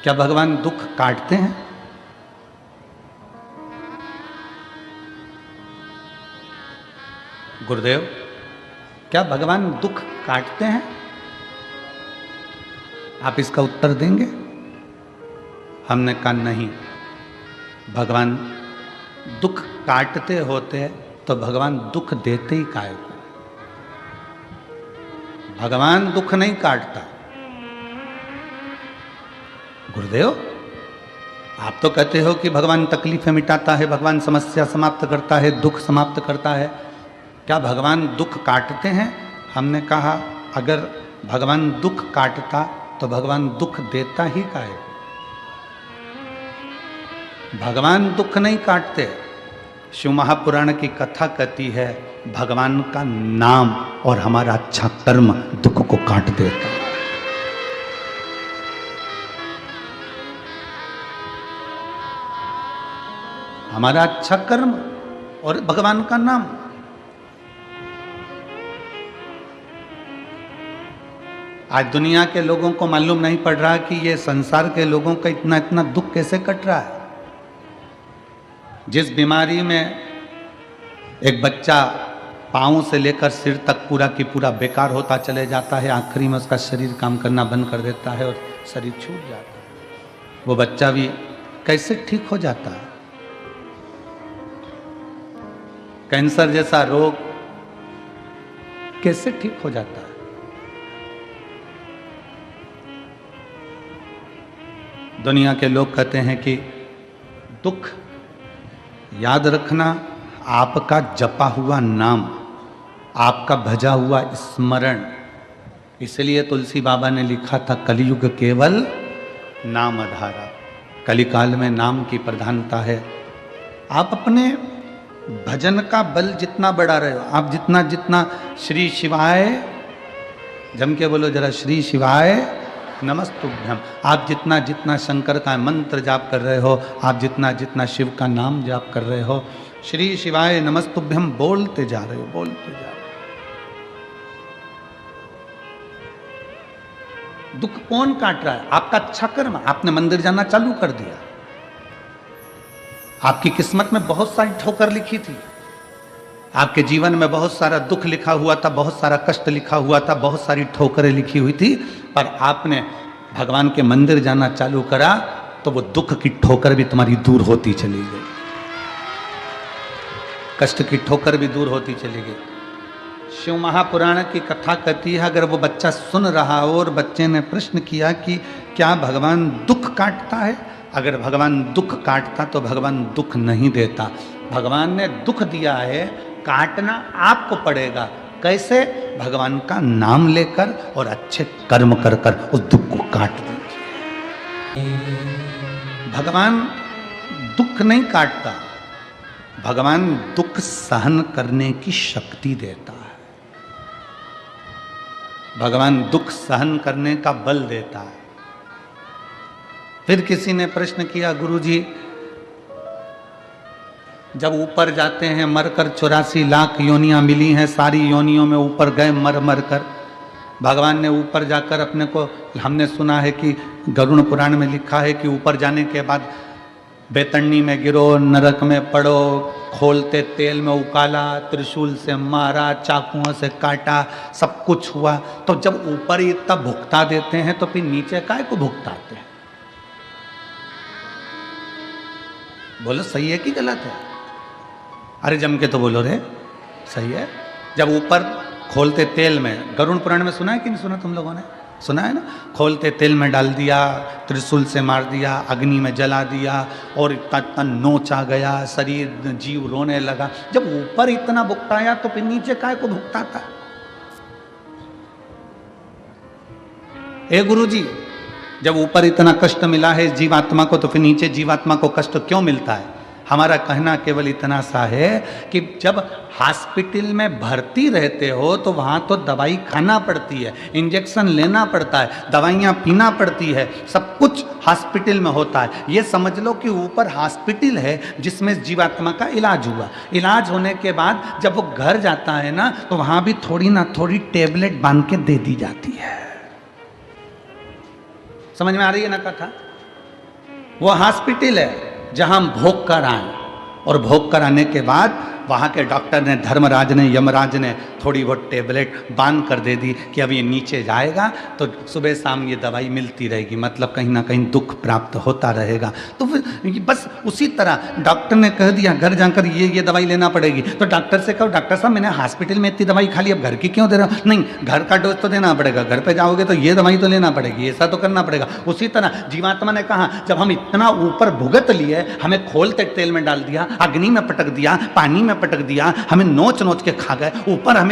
क्या भगवान दुख काटते हैं? गुरुदेव, क्या भगवान दुख काटते हैं? आप इसका उत्तर देंगे? हमने कहा नहीं, भगवान दुख काटते होते तो भगवान दुख देते ही काहे को? भगवान दुख नहीं काटता। गुरुदेव, आप तो कहते हो कि भगवान तकलीफें मिटाता है, भगवान समस्या समाप्त करता है, दुख समाप्त करता है। क्या भगवान दुख काटते हैं? हमने कहा अगर भगवान दुख काटता तो भगवान दुख देता ही काहे? भगवान दुख नहीं काटते। शिव महापुराण की कथा कहती है भगवान का नाम और हमारा अच्छा कर्म दुख को काट देता। हमारा अच्छा कर्म और भगवान का नाम। आज दुनिया के लोगों को मालूम नहीं पड़ रहा कि ये संसार के लोगों का इतना इतना दुख कैसे कट रहा है। जिस बीमारी में एक बच्चा पाँव से लेकर सिर तक पूरा की पूरा बेकार होता चले जाता है, आखिरी में उसका शरीर काम करना बंद कर देता है और शरीर छूट जाता है, वो बच्चा भी कैसे ठीक हो जाता है। कैंसर जैसा रोग कैसे ठीक हो जाता है। दुनिया के लोग कहते हैं कि दुख याद रखना आपका जपा हुआ नाम, आपका भजा हुआ स्मरण। इसलिए तुलसी बाबा ने लिखा था कलयुग केवल नाम आधारा। कलिकाल में नाम की प्रधानता है। आप अपने भजन का बल जितना बढ़ा रहे हो, आप जितना जितना श्री शिवाय, जम के बोलो जरा, श्री शिवाय नमस्तुभ्यम, आप जितना जितना शंकर का मंत्र जाप कर रहे हो, आप जितना जितना शिव का नाम जाप कर रहे हो, श्री शिवाय नमस्तुभ्यम बोलते जा रहे हो, बोलते जा रहे हो। दुख कौन काट रहा है? आपका अच्छा कर्म। आपने मंदिर जाना चालू कर दिया, आपकी किस्मत में बहुत सारी ठोकर लिखी थी, आपके जीवन में बहुत सारा दुख लिखा हुआ था, बहुत सारा कष्ट लिखा हुआ था, बहुत सारी ठोकरें लिखी हुई थी, पर आपने भगवान के मंदिर जाना चालू करा तो वो दुख की ठोकर भी तुम्हारी दूर होती चली गई, कष्ट की ठोकर भी दूर होती चली गई। शिव महापुराण की कथा कहती है अगर वो बच्चा सुन रहा हो और बच्चे ने प्रश्न किया कि क्या भगवान दुख काटता है? अगर भगवान दुख काटता तो भगवान दुख नहीं देता। भगवान ने दुख दिया है, काटना आपको पड़ेगा। कैसे? भगवान का नाम लेकर और अच्छे कर्म कर कर उस दुख को काट दीजिए। भगवान दुख नहीं काटता, भगवान दुख सहन करने की शक्ति देता है। भगवान दुख सहन करने का बल देता है। फिर किसी ने प्रश्न किया, गुरुजी जब ऊपर जाते हैं मरकर 84 लाख योनियां मिली हैं, सारी योनियों में ऊपर गए मर मर कर, भगवान ने ऊपर जाकर अपने को, हमने सुना है कि गरुड़ पुराण में लिखा है कि ऊपर जाने के बाद बेतरनी में गिरो, नरक में पड़ो, खोलते तेल में उकाला, त्रिशूल से मारा, चाकुओं से काटा, सब कुछ हुआ। तो जब ऊपर ही इतना भुगता देते हैं तो फिर नीचे काहे को भुगताते हैं? बोलो सही है कि गलत है? अरे जम के तो बोलो रे, सही है। जब ऊपर खोलते तेल में, गरुड़ पुराण में सुना है कि नहीं सुना? तुम लोगों ने सुना है ना? खोलते तेल में डाल दिया, त्रिशूल से मार दिया, अग्नि में जला दिया और इतना इतना नोच आ गया, शरीर जीव रोने लगा। जब ऊपर इतना भुगताया तो फिर नीचे काय को भुगताता? हे गुरुजी, जब ऊपर इतना कष्ट मिला है जीवात्मा को तो फिर नीचे जीवात्मा को कष्ट क्यों मिलता है? हमारा कहना केवल इतना सा है कि जब हॉस्पिटल में भर्ती रहते हो तो वहाँ तो दवाई खाना पड़ती है, इंजेक्शन लेना पड़ता है, दवाइयाँ पीना पड़ती है, सब कुछ हॉस्पिटल में होता है। ये समझ लो कि ऊपर हॉस्पिटल है जिसमें जीवात्मा का इलाज हुआ। इलाज होने के बाद जब वो घर जाता है ना तो वहाँ भी थोड़ी ना थोड़ी टेबलेट बांध के दे दी जाती है। समझ में आ रही है ना कथा? वो हॉस्पिटल है जहां हम भोग कर आए, और भोग कर आने के बाद वहाँ के डॉक्टर ने, धर्मराज ने, यमराज ने थोड़ी बहुत टेबलेट बांध कर दे दी कि अब ये नीचे जाएगा तो सुबह शाम ये दवाई मिलती रहेगी, मतलब कहीं ना कहीं दुख प्राप्त होता रहेगा। तो फिर बस उसी तरह डॉक्टर ने कह दिया घर जाकर ये दवाई लेना पड़ेगी, तो डॉक्टर से कहो डॉक्टर साहब मैंने हॉस्पिटल में इतनी दवाई खा ली, अब घर की क्यों दे रहे हो? नहीं, घर का डोज तो देना पड़ेगा, घर पर जाओगे तो ये दवाई तो लेना पड़ेगी, ऐसा तो करना पड़ेगा। उसी तरह जीवात्मा ने कहा जब हम इतना ऊपर भुगत लिए, हमें खोलते तेल में डाल दिया, अग्नि में पटक दिया, पानी में पटक दिया, हमें नोच नोच के खा गए, ऊपर हमें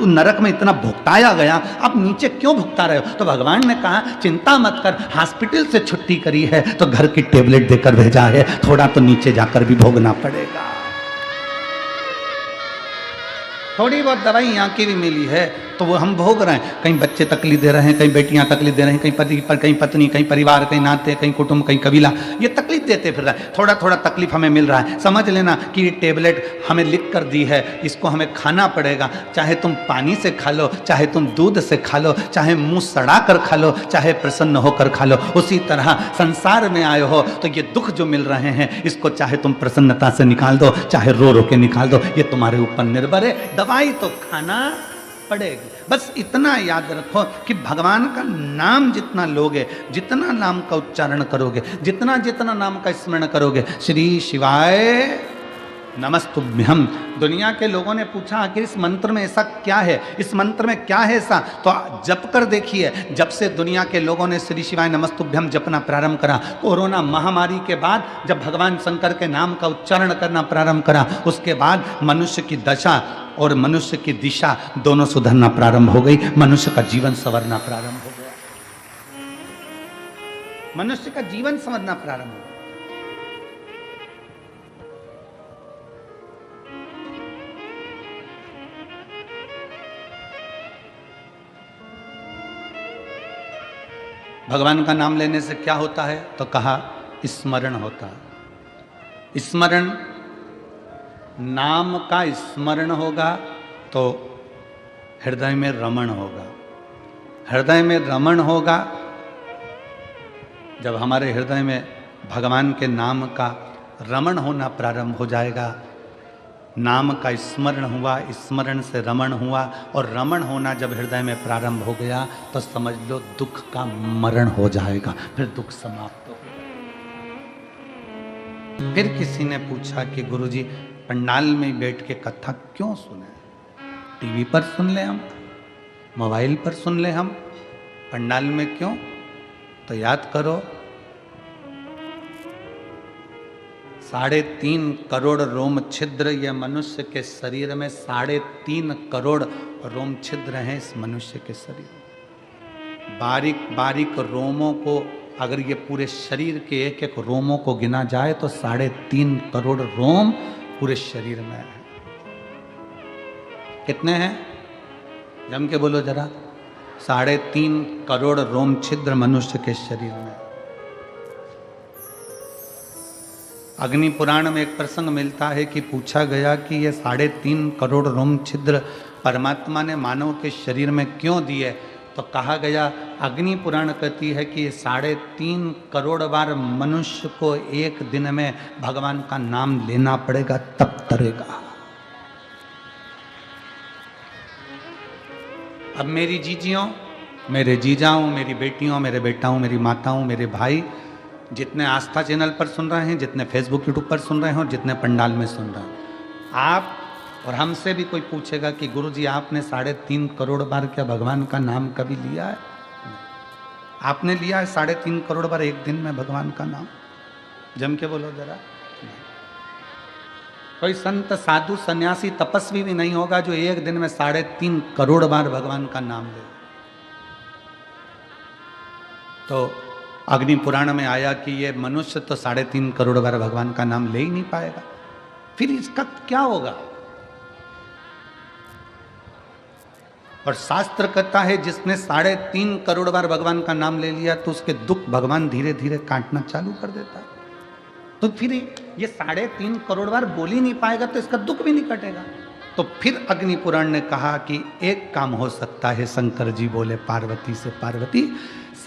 नरक में इतना भुगताया गया, अब नीचे क्यों भुगता रहे हो? तो भगवान ने कहा चिंता मत कर, हॉस्पिटल से छुट्टी करी है तो घर की टेबलेट देकर भेजा है, थोड़ा तो नीचे जाकर भी भोगना पड़ेगा। थोड़ी बहुत दवाई यहाँ की भी मिली है तो वो हम भोग रहे हैं। कहीं बच्चे तकलीफ दे रहे हैं, कहीं बेटियां तकलीफ दे रही हैं, कहीं पति पर, कहीं पत्नी, कहीं परिवार, कहीं नाते, कहीं कुटुंब, कहीं कबीला, ये तकलीफ देते फिर रहा है। थोड़ा थोड़ा तकलीफ हमें मिल रहा है, समझ लेना कि ये टेबलेट हमें लिख कर दी है, इसको हमें खाना पड़ेगा। चाहे तुम पानी से खा लो, चाहे तुम दूध से खा लो, चाहे मुंह सड़ा कर खा लो, चाहे प्रसन्न होकर खा लो। उसी तरह संसार में आए हो तो ये दुख जो मिल रहे हैं इसको चाहे तुम प्रसन्नता से निकाल दो, चाहे रो रो के निकाल दो, ये तुम्हारे ऊपर निर्भर है। दवाई तो खाना पड़ेगी। बस इतना याद रखो कि भगवान का नाम जितना लोगे, जितना नाम का उच्चारण करोगे, जितना जितना नाम का स्मरण करोगे, श्री शिवाय नमस्तुभ्यम। दुनिया के लोगों ने पूछा आखिर इस मंत्र में ऐसा क्या है, इस मंत्र में क्या है ऐसा? तो जप कर देखिए। जब से दुनिया के लोगों ने श्री शिवाय नमस्तुभ्यम जपना प्रारंभ करा, कोरोना महामारी के बाद जब भगवान शंकर के नाम का उच्चारण करना प्रारंभ करा, उसके बाद मनुष्य की दशा और मनुष्य की दिशा दोनों सुधरना प्रारंभ हो गई, मनुष्य का जीवन संवरना प्रारंभ हो गया, मनुष्य का जीवन संवरना प्रारंभ हो गया। भगवान का नाम लेने से क्या होता है? तो कहा स्मरण होता है। स्मरण, नाम का स्मरण होगा तो हृदय में रमण होगा। हृदय में रमण होगा जब हमारे हृदय में भगवान के नाम का रमण होना प्रारंभ हो जाएगा। नाम का स्मरण हुआ, स्मरण से रमण हुआ, और रमण होना जब हृदय में प्रारंभ हो गया तो समझ लो दुख का मरण हो जाएगा, फिर दुख समाप्त हो गया। फिर किसी ने पूछा कि गुरुजी पंडाल में बैठ के कथा क्यों सुने? टीवी पर सुन ले हम, मोबाइल पर सुन ले हम, पंडाल में क्यों? तो याद करो 3.5 करोड़ रोम छिद्र, यह मनुष्य के शरीर में 3.5 करोड़ रोम छिद्र हैं इस मनुष्य के शरीर में। बारीक बारीक रोमों को अगर ये पूरे शरीर के एक एक रोमों को गिना जाए तो 3.5 करोड़ रोम पूरे शरीर में है। कितने हैं? जम के बोलो जरा। 3.5 करोड़ रोम छिद्र मनुष्य के शरीर में। अग्नि पुराण में एक प्रसंग मिलता है कि पूछा गया कि ये 3.5 करोड़ रोम छिद्र परमात्मा ने मानव के शरीर में क्यों दिए? तो कहा गया, अग्नि पुराण कहती है कि 3.5 करोड़ बार मनुष्य को एक दिन में भगवान का नाम लेना पड़ेगा, तब तरेगा। अब मेरी जीजियों, मेरे जीजाओं, मेरी बेटियों, मेरे बेटाओं, मेरी माताओं, मेरे भाई, जितने आस्था चैनल पर सुन रहे हैं, जितने फेसबुक यूट्यूब पर सुन रहे हैं और जितने पंडाल में सुन रहे हैं, आप और हमसे भी कोई पूछेगा कि गुरुजी आपने 3.5 करोड़ बार क्या भगवान का नाम कभी लिया है? आपने लिया है 3.5 करोड़ बार एक दिन में भगवान का नाम? जम के बोलो जरा। कोई संत, साधु, सन्यासी, तपस्वी भी नहीं होगा जो एक दिन में 3.5 करोड़ बार भगवान का नाम ले। तो अग्नि पुराण में आया कि ये मनुष्य तो 3.5 करोड़ बार भगवान का नाम ले ही नहीं पाएगा, फिर इसका क्या होगा? और शास्त्र कहता है जिसने 3.5 करोड़ बार भगवान का नाम ले लिया तो उसके दुख भगवान धीरे धीरे काटना चालू कर देता है। तो फिर ये 3.5 करोड़ बार बोल ही नहीं पाएगा तो इसका दुख भी नहीं कटेगा। तो फिर अग्नि पुराण ने कहा कि एक काम हो सकता है। शंकर जी बोले पार्वती से, पार्वती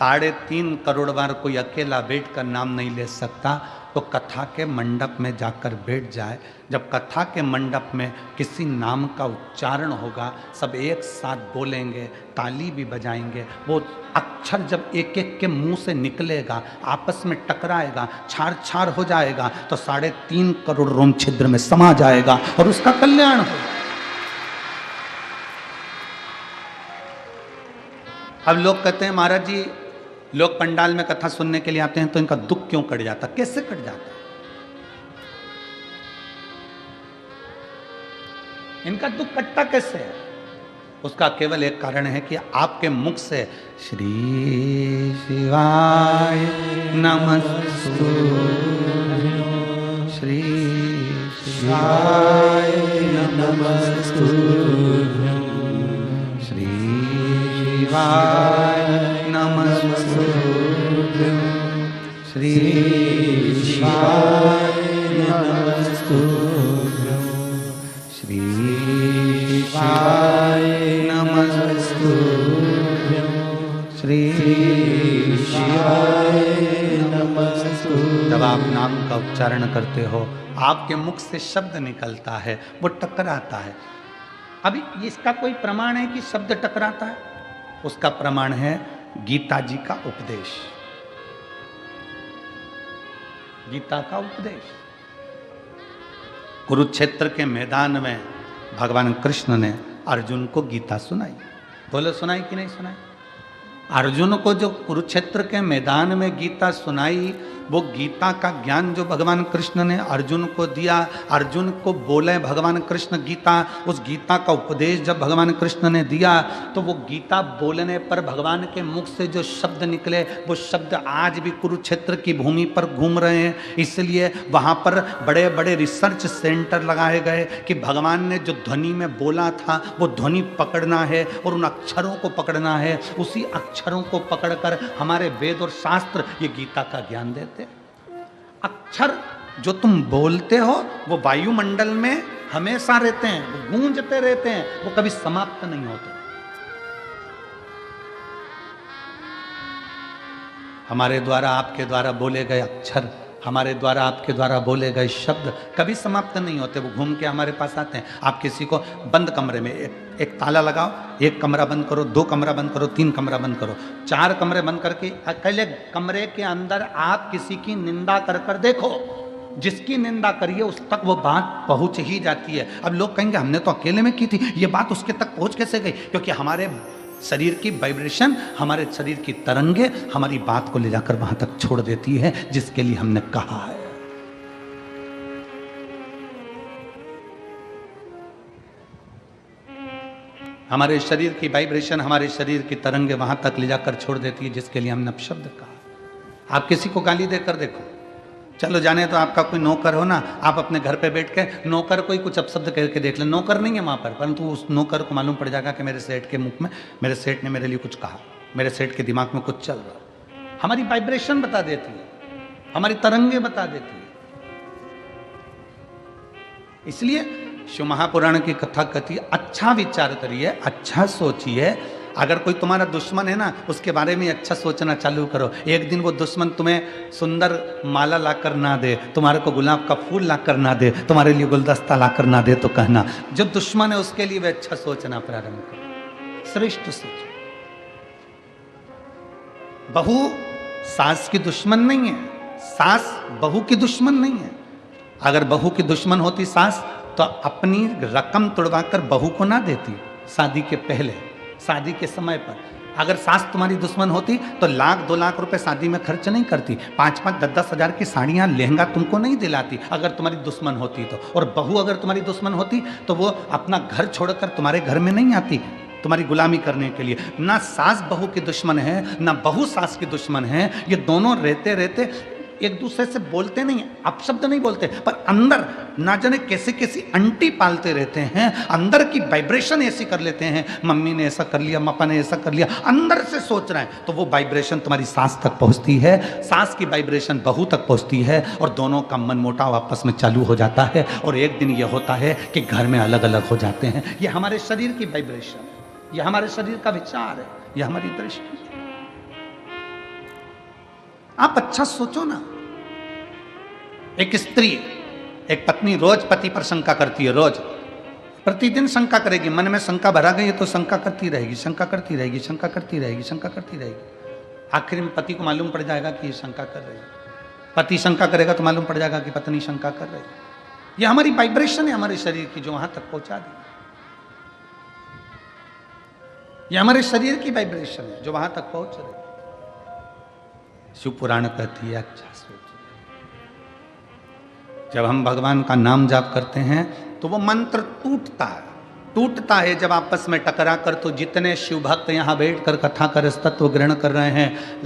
3.5 करोड़ बार कोई अकेला बैठकर नाम नहीं ले सकता, तो कथा के मंडप में जाकर बैठ जाए। जब कथा के मंडप में किसी नाम का उच्चारण होगा, सब एक साथ बोलेंगे, ताली भी बजाएंगे। वो अक्षर जब एक एक के मुंह से निकलेगा, आपस में टकराएगा, छार छार हो जाएगा, तो 3.5 करोड़ रोम छिद्र में समा जाएगा और उसका कल्याण होगा। अब लोग कहते हैं महाराज जी, लोग पंडाल में कथा सुनने के लिए आते हैं तो इनका दुख क्यों कट जाता? कैसे कट जाता? इनका दुख कटता कैसे है? उसका केवल एक कारण है कि आपके मुख से श्री शिवाय नमस्तु, श्री शिवाय नमस्तु, श्री शिवाय नमस्तु, श्री शिवाय नमस्तु, श्री शिवाय नमस्तु, श्री शिवाय नमस्तु। जब आप नाम का उच्चारण करते हो, आपके मुख से शब्द निकलता है, वो टकराता है। अभी इसका कोई प्रमाण है कि शब्द टकराता है? उसका प्रमाण है गीता जी का उपदेश। गीता का उपदेश कुरुक्षेत्र के मैदान में भगवान कृष्ण ने अर्जुन को गीता सुनाई। बोलो, सुनाई कि नहीं सुनाई? अर्जुन को जो कुरुक्षेत्र के मैदान में गीता सुनाई, वो गीता का ज्ञान जो भगवान कृष्ण ने अर्जुन को दिया, अर्जुन को बोले भगवान कृष्ण गीता, उस गीता का उपदेश जब भगवान कृष्ण ने दिया, तो वो गीता बोलने पर भगवान के मुख से जो शब्द निकले, वो शब्द आज भी कुरुक्षेत्र की भूमि पर घूम रहे हैं। इसलिए वहाँ पर बड़े बड़े रिसर्च सेंटर लगाए गए कि भगवान ने जो ध्वनि में बोला था, वो ध्वनि पकड़ना है और उन अक्षरों को पकड़ना है। उसी अक्षरों को पकड़कर हमारे वेद और शास्त्र ये गीता का ज्ञान देते। अक्षर जो तुम बोलते हो, वो वायुमंडल में हमेशा रहते हैं, वो गूंजते रहते हैं, वो कभी समाप्त नहीं होते। हमारे द्वारा आपके द्वारा बोले गए अक्षर, हमारे द्वारा आपके द्वारा बोले गए शब्द कभी समाप्त नहीं होते, वो घूम के हमारे पास आते हैं। आप किसी को बंद कमरे में एक ताला लगाओ, 1 कमरा बंद करो, 2 कमरा बंद करो, 3 कमरा बंद करो, 4 कमरे बंद करके अकेले कमरे के अंदर आप किसी की निंदा कर देखो, जिसकी निंदा करिए उस तक वो बात पहुंच ही जाती है। अब लोग कहेंगे हमने तो अकेले में की थी, ये बात उसके तक पहुंच कैसे गई? क्योंकि हमारे शरीर की वाइब्रेशन, हमारे शरीर की तरंगे हमारी बात को ले जाकर वहां तक छोड़ देती है जिसके लिए हमने कहा है। हमारे शरीर की वाइब्रेशन, हमारे शरीर की तरंगे वहां तक ले जाकर छोड़ देती है जिसके लिए हमने अपशब्द कहा। आप किसी को गाली देकर देखो, चलो जाने तो आपका कोई नौकर हो ना, आप अपने घर पे बैठ के नौकर कोई कुछ अपशब्द करके देख ले, नौकर नहीं है वहाँ पर, परंतु उस नौकर को मालूम पड़ जाएगा कि मेरे सेठ के मुख में, मेरे सेठ ने मेरे लिए कुछ कहा, मेरे सेठ के दिमाग में कुछ चल रहा। हमारी वाइब्रेशन बता देती है, हमारी तरंगे बता देती है। इसलिए शिव महापुराण की कथा कथी, अच्छा विचार करिए, अच्छा सोचिए। अगर कोई तुम्हारा दुश्मन है ना, उसके बारे में अच्छा सोचना चालू करो। एक दिन वो दुश्मन तुम्हें सुंदर माला लाकर ना दे, तुम्हारे को गुलाब का फूल लाकर ना दे, तुम्हारे लिए गुलदस्ता लाकर ना दे, तो कहना जो दुश्मन है उसके लिए भी अच्छा सोचना प्रारंभ करो, श्रेष्ठ सोचो। बहू सास की दुश्मन नहीं है, सास बहू की दुश्मन नहीं है। अगर बहू की दुश्मन होती सास, तो अपनी रकम तुड़वाकर बहू को ना देती शादी के पहले, शादी के समय पर। अगर सास तुम्हारी दुश्मन होती तो 1-2 लाख रुपए शादी में खर्च नहीं करती, 5-5, 10-10 हजार की साड़ियाँ लहंगा तुमको नहीं दिलाती अगर तुम्हारी दुश्मन होती तो। और बहू अगर तुम्हारी दुश्मन होती तो वो अपना घर छोड़कर तुम्हारे घर में नहीं आती तुम्हारी गुलामी करने के लिए। ना सास बहू की दुश्मन है, ना बहू सास की दुश्मन है। ये दोनों रहते रहते एक दूसरे से बोलते नहीं, अपशब्द नहीं बोलते, पर अंदर ना जाने कैसे कैसी अंटी पालते रहते हैं, अंदर की वाइब्रेशन ऐसी कर लेते हैं। मम्मी ने ऐसा कर लिया, पापा ने ऐसा कर लिया, अंदर से सोच रहे हैं, तो वो वाइब्रेशन तुम्हारी सास तक पहुंचती है, सास की वाइब्रेशन बहू तक पहुंचती है, और दोनों का मन मोटाव आपस में चालू हो जाता है। और एक दिन ये होता है कि घर में अलग अलग हो जाते हैं। ये हमारे शरीर की वाइब्रेशन, ये हमारे शरीर का विचार है, ये हमारी दृष्टि है। आप अच्छा सोचो ना। एक स्त्री, एक पत्नी रोज पति पर शंका करती है, रोज प्रतिदिन शंका करेगी, मन में शंका भरा गई है तो शंका करती रहेगी, शंका करती रहेगी, शंका करती रहेगी, शंका करती रहेगी। आखिर में पति को मालूम पड़ जाएगा कि ये शंका कर रही है। पति शंका करेगा तो मालूम पड़ जाएगा कि पत्नी शंका कर रही है। ये हमारी वाइब्रेशन है हमारे शरीर की जो वहां तक पहुंचा दी। ये हमारे शरीर की वाइब्रेशन है जो वहां तक पहुंच रही। शिव पुराण कहती है अच्छा सोच, जब हम भगवान का नाम जाप करते हैं तो वो मंत्र टूटता है जब आपस में टकरा कर। तो जितने शिव भक्त यहाँ बैठ कर कथा कर तत्व ग्रहण कर रहे हैं,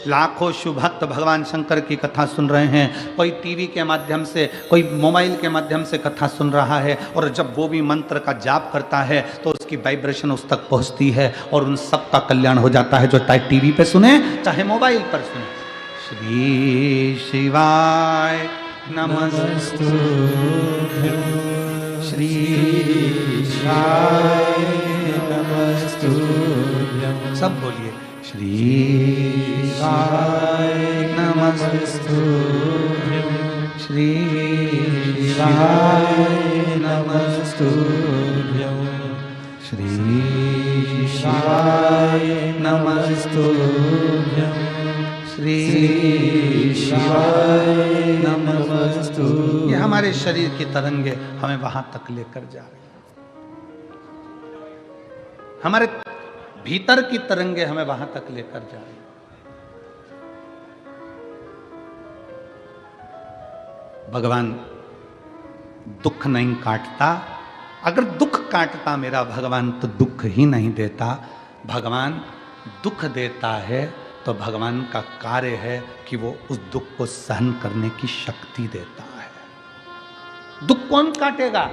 लाखों शिव भक्त भगवान शंकर की कथा सुन रहे हैं। कोई टीवी के माध्यम से, कोई मोबाइल के माध्यम से कथा सुन रहा है, और जब वो भी मंत्र का जाप करता है तो उसकी वाइब्रेशन उस तक पहुंचती है और उन सब का कल्याण हो जाता है, जो चाहे टीवी पे सुने चाहे मोबाइल पर सुने। श्री शिवाय नमस्तुभ्यं, श्री शिवाय नमस्तुभ्यं। सब बोलिए श्री शिवाय नमस्तुभ्यं, श्री शिवाय नमस्तुभ्यं, श्री शिवाय नमस्तुभ्यं, श्री शिवाय नमस्तुभ्यं। ये हमारे शरीर की तरंगे हमें वहां तक लेकर जा रही हैं। हमारे भीतर की तरंगे हमें वहां तक लेकर जा रही हैं। भगवान दुख नहीं काटता। अगर दुख काटता मेरा भगवान तो दुख ही नहीं देता। भगवान दुख देता है तो भगवान का कार्य है कि वो उस दुख को सहन करने की शक्ति देता है। दुख कौन काटेगा?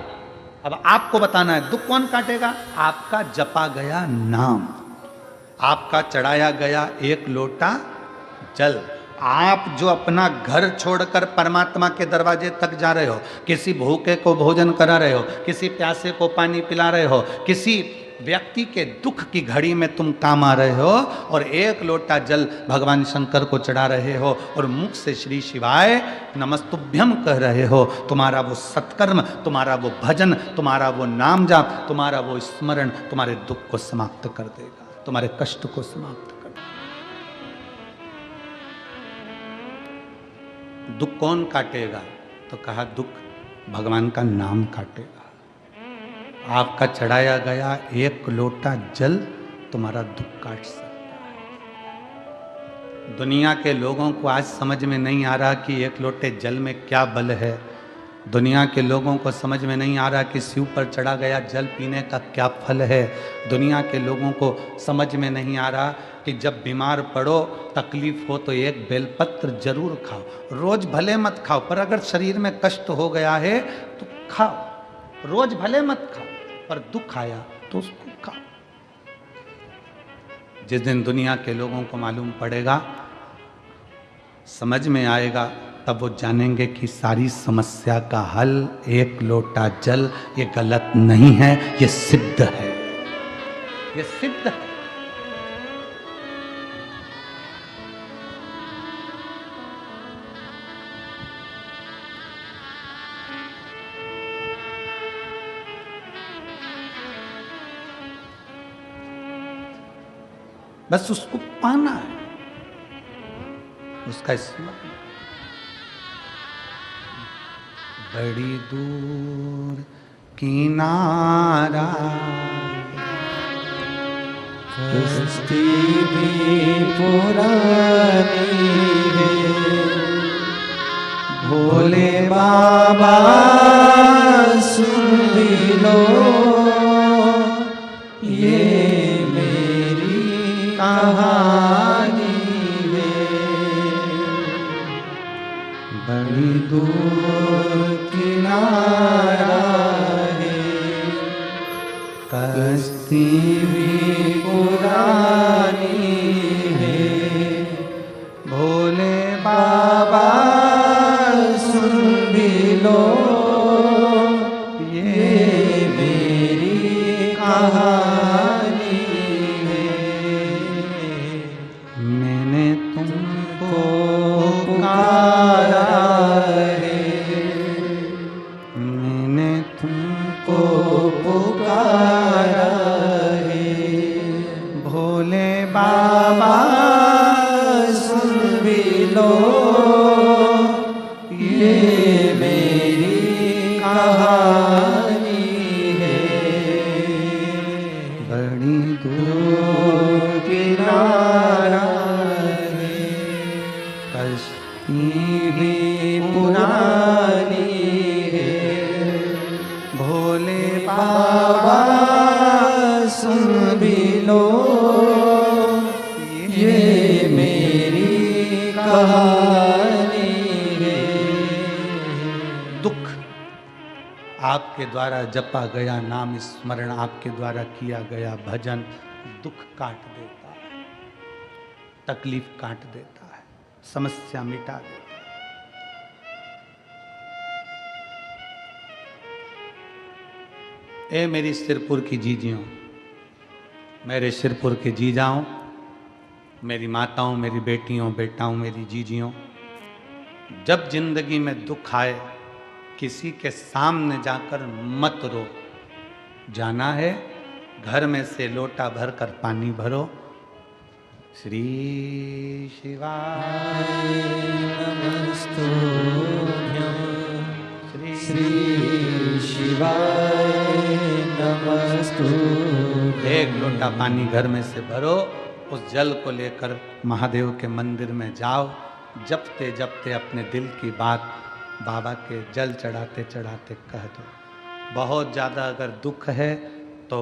अब आपको बताना है, दुख कौन काटेगा? आपका जपा गया नाम, आपका चढ़ाया गया एक लोटा जल। आप जो अपना घर छोड़कर परमात्मा के दरवाजे तक जा रहे हो, किसी भूखे को भोजन करा रहे हो, किसी प्यासे को पानी पिला रहे हो, किसी व्यक्ति के दुख की घड़ी में तुम काम आ रहे हो, और एक लोटा जल भगवान शंकर को चढ़ा रहे हो और मुख से श्री शिवाय नमस्तुभ्यम कह रहे हो, तुम्हारा वो सत्कर्म, तुम्हारा वो भजन, तुम्हारा वो नाम जाप, तुम्हारा वो स्मरण तुम्हारे दुख को समाप्त कर देगा, तुम्हारे कष्ट को समाप्त कर देगा। दुख कौन काटेगा? तो कहा दुख भगवान का नाम काटेगा। आपका चढ़ाया गया एक लोटा जल तुम्हारा दुख काट सकता है। दुनिया के लोगों को आज समझ में नहीं आ रहा कि एक लोटे जल में क्या बल है। दुनिया के लोगों को समझ में नहीं आ रहा कि शिव पर चढ़ा गया जल पीने का क्या फल है। दुनिया के लोगों को समझ में नहीं आ रहा कि जब बीमार पड़ो, तकलीफ हो तो एक बेलपत्र जरूर खाओ। रोज भले मत खाओ, पर अगर शरीर में कष्ट हो गया है तो खाओ। रोज भले मत खाओ, पर दुख आया तो उसको खाओ। जिस दिन दुनिया के लोगों को मालूम पड़ेगा, समझ में आएगा, तब वो जानेंगे कि सारी समस्या का हल एक लोटा जल, ये गलत नहीं है, ये सिद्ध है, ये सिद्ध है। बस उसको पाना है, उसका स्मरण। बड़ी दूर किनारा कश्ती भी पुरानी है, भोले बाबा सुन भी लो ये मेरी कहानी है। बड़ी दूर किनारा है, कश्ती भी पुरानी है, भोले बाबा सुन भी लो ये मेरी कहानी है। मैंने तुमको लो, ये मेरी कहानी है। बड़ी दूर किनारा है, कश्ती भी पुरानी है। भोले बाबा सुन भी लो, ये मेरी कहानी है। दुख आपके द्वारा जपा गया नाम स्मरण, आपके द्वारा किया गया भजन दुख काट देता है, तकलीफ काट देता है, समस्या मिटा देता है। ए मेरी सिरपुर की जीजियों, मेरे सिरपुर के जीजाओं, मेरी माताओं, मेरी बेटियों, बेटाओं, मेरी जीजियों, जब जिंदगी में दुख आए किसी के सामने जाकर मत रो। जाना है घर में से लोटा भर कर पानी भरो। श्री शिवाय नमस्तुभ्यं, श्री शिवाय नमस्तुभ्यं। एक लोटा पानी घर में से भरो, उस जल को लेकर महादेव के मंदिर में जाओ। जपते जपते अपने दिल की बात बाबा के जल चढ़ाते चढ़ाते कह दो। बहुत ज़्यादा अगर दुख है तो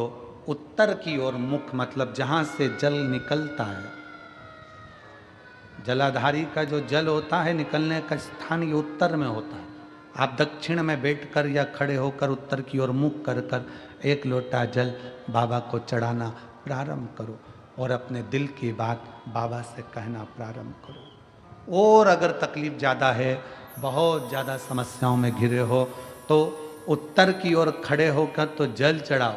उत्तर की ओर मुख, मतलब जहाँ से जल निकलता है, जलाधारी का जो जल होता है निकलने का स्थान ये उत्तर में होता है। आप दक्षिण में बैठकर या खड़े होकर उत्तर की ओर मुख कर कर एक लोटा जल बाबा को चढ़ाना प्रारंभ करो और अपने दिल की बात बाबा से कहना प्रारंभ करो। और अगर तकलीफ ज़्यादा है, बहुत ज़्यादा समस्याओं में घिरे हो, तो उत्तर की ओर खड़े होकर तो जल चढ़ाओ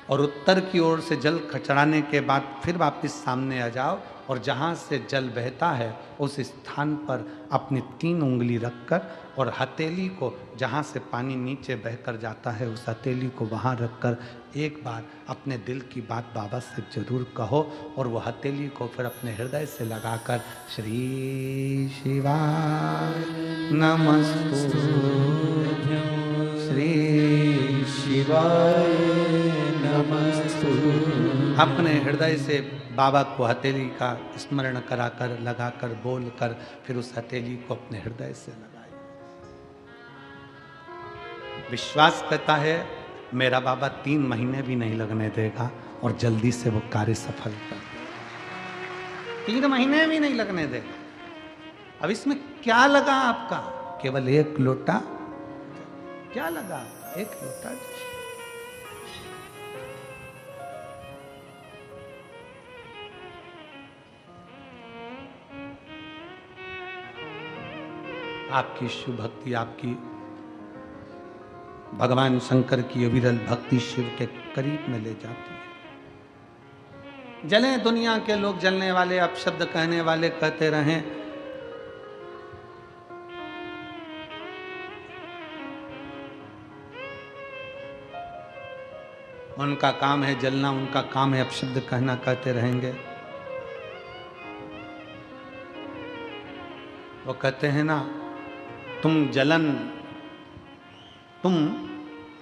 और उत्तर की ओर से जल चढ़ाने के बाद फिर वापस सामने आ जाओ और जहाँ से जल बहता है उस स्थान पर अपनी 3 उंगली रखकर और हथेली को, जहाँ से पानी नीचे बहकर जाता है उस हथेली को वहाँ रखकर एक बार अपने दिल की बात बाबा से जरूर कहो और वो हथेली को फिर अपने हृदय से लगाकर श्री शिवाय नमस्तुभ्यं, श्री शिवाय नमस्तुभ्यं। अपने हृदय से बाबा को हथेली का स्मरण कराकर लगाकर बोलकर फिर उस हथेली को अपने हृदय से लगाए। विश्वास करता है मेरा बाबा 3 महीने भी नहीं लगने देगा और जल्दी से वो कार्य सफल कर देगा। 3 महीने भी नहीं लगने देगा। अब इसमें क्या लगा आपका? केवल एक लोटा। क्या लगा? एक लोटा। आपकी शुभ भक्ति, आपकी भगवान शंकर की अविरल भक्ति शिव के करीब में ले जाती है। जले दुनिया के लोग, जलने वाले अपशब्द कहने वाले कहते रहें, उनका काम है जलना, उनका काम है अपशब्द कहना, कहते रहेंगे। वो कहते हैं ना, तुम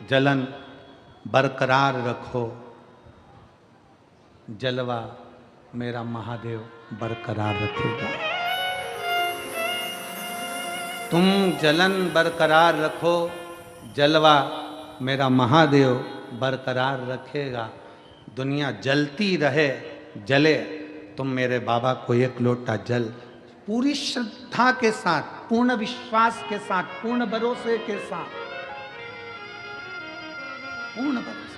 जलन बरकरार रखो, जलवा मेरा महादेव बरकरार रखेगा। तुम जलन बरकरार रखो, जलवा मेरा महादेव बरकरार रखेगा। दुनिया जलती रहे, जले, तुम मेरे बाबा को एक लोटा जल पूरी श्रद्धा के साथ, पूर्ण विश्वास के साथ, पूर्ण भरोसे के साथ, पूर्ण भरोसे।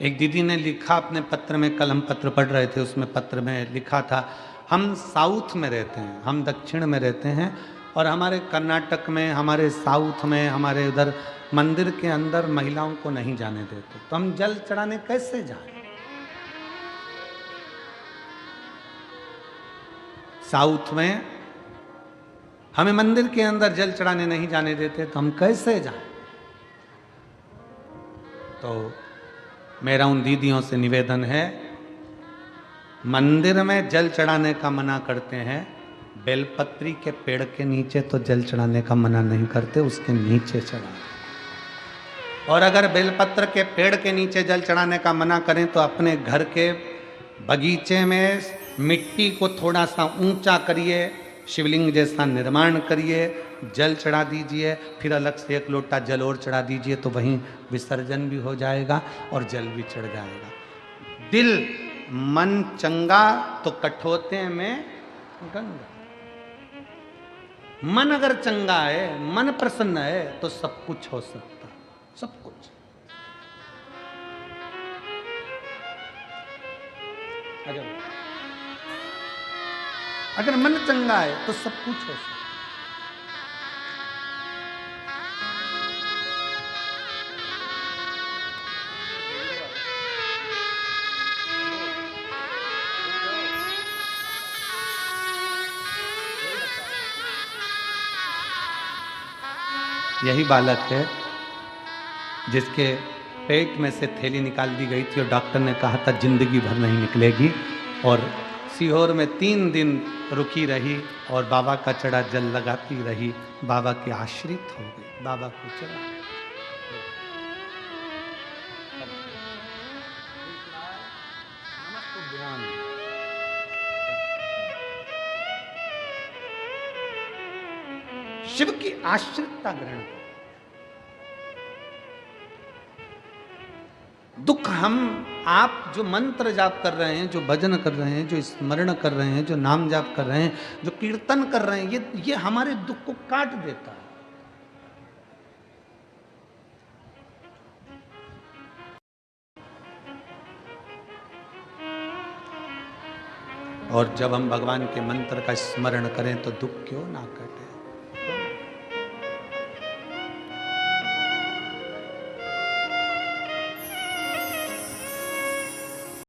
एक दीदी ने लिखा अपने पत्र में, कल हम पत्र पढ़ रहे थे, उसमें पत्र में लिखा था, हम साउथ में रहते हैं, हम दक्षिण में रहते हैं और हमारे कर्नाटक में, हमारे साउथ में, हमारे उधर मंदिर के अंदर महिलाओं को नहीं जाने देते, तो हम जल चढ़ाने कैसे जाएं? साउथ में हमें मंदिर के अंदर जल चढ़ाने नहीं जाने देते, तो हम कैसे जाएं? तो मेरा उन दीदियों से निवेदन है, मंदिर में जल चढ़ाने का मना करते हैं, बेलपत्री के पेड़ के नीचे तो जल चढ़ाने का मना नहीं करते, उसके नीचे चढ़ाएं। और अगर बेलपत्र के पेड़ के नीचे जल चढ़ाने का मना करें तो अपने घर के बगीचे में मिट्टी को थोड़ा सा ऊंचा करिए, शिवलिंग जैसा निर्माण करिए, जल चढ़ा दीजिए, फिर अलग से 1 लोटा जल और चढ़ा दीजिए, तो वहीं विसर्जन भी हो जाएगा और जल भी चढ़ जाएगा। दिल मन चंगा तो कठोते में गंगा। मन अगर चंगा है, मन प्रसन्न है, तो सब कुछ हो सकता, सब कुछ। अगर मन चंगा है तो सब कुछ हो सकता। यही बालक है जिसके पेट में से थैली निकाल दी गई थी और डॉक्टर ने कहा था जिंदगी भर नहीं निकलेगी, और सीहोर में 3 दिन रुकी रही और बाबा का चढ़ा जल लगाती रही, बाबा की आश्रित हो गई, बाबा को चढ़ा। शिव की आश्रितता ग्रहण करो। दुख हम आप जो मंत्र जाप कर रहे हैं, जो भजन कर रहे हैं, जो स्मरण कर रहे हैं, जो नाम जाप कर रहे हैं, जो कीर्तन कर रहे हैं, ये हमारे दुख को काट देता है। और जब हम भगवान के मंत्र का स्मरण करें तो दुख क्यों ना कटे।